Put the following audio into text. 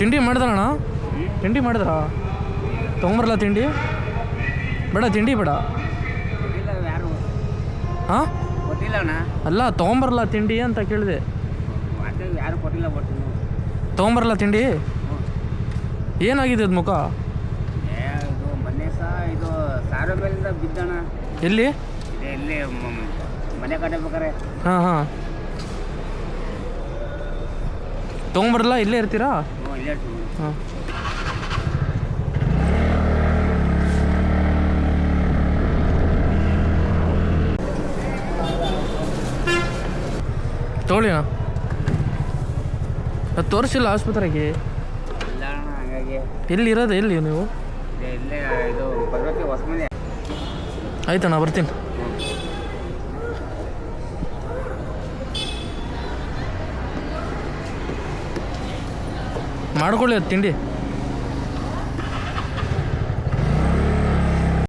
ತಿಂಡಿ ಮಾಡಿದ್ರಣ್ಣ? ತಿಂಡಿ ಮಾಡಿದ್ರಾ? ತೊಗೊಂಬರಲ್ಲ ತಿಂಡಿ? ಬೇಡ ತಿಂಡಿ ಬೇಡ. ಹಾಂ ಅಲ್ಲ ತೊಗೊಂಬರಲ್ಲ ತಿಂಡಿ ಅಂತ ಕೇಳಿದೆ. ಯಾರು ಕೊಟ್ಟಿಲ್ಲ. ತೊಗೊಂಬರಲ್ಲ ತಿಂಡಿ? ಏನಾಗಿದೆ ಅದು ಮುಖ? ಇದು ಮೊನ್ನೆ ಇದು ಸಾರು ಮೇಲಿಂದ ಬಿದ್ದಣ. ಎಲ್ಲಿ? ಇಲ್ಲಿ ಮನೆ ಕಟ್ಟಬೇಕಾರೆ. ಹಾಂ ಹಾಂ ತೊಗೊಂಬರಲ್ಲ, ಇಲ್ಲೇ ಇರ್ತೀರಾ? ಇಲ್ಲೇ ಹಾಂ ತೊಗೊಳ್ಳಿಣ್ಣ. ಅದು ತೋರಿಸಿಲ್ಲ ಆಸ್ಪತ್ರೆಗೆ? ಇಲ್ಲ ಅಣ್ಣ, ಹಾಗಾಗಿ ಎಲ್ಲಿರೋದು? ಎಲ್ಲಿ ನೀವು? ಇಲ್ಲೇ ಇದು ಬರ್ಬೇಕು ಹೊಸ ಮನೆ. ಆಯ್ತಣ್ಣ ಬರ್ತೀನಿ. ಮಾಡ್ಕೊಳ್ಳಿ ಅದು ತಿಂಡಿ.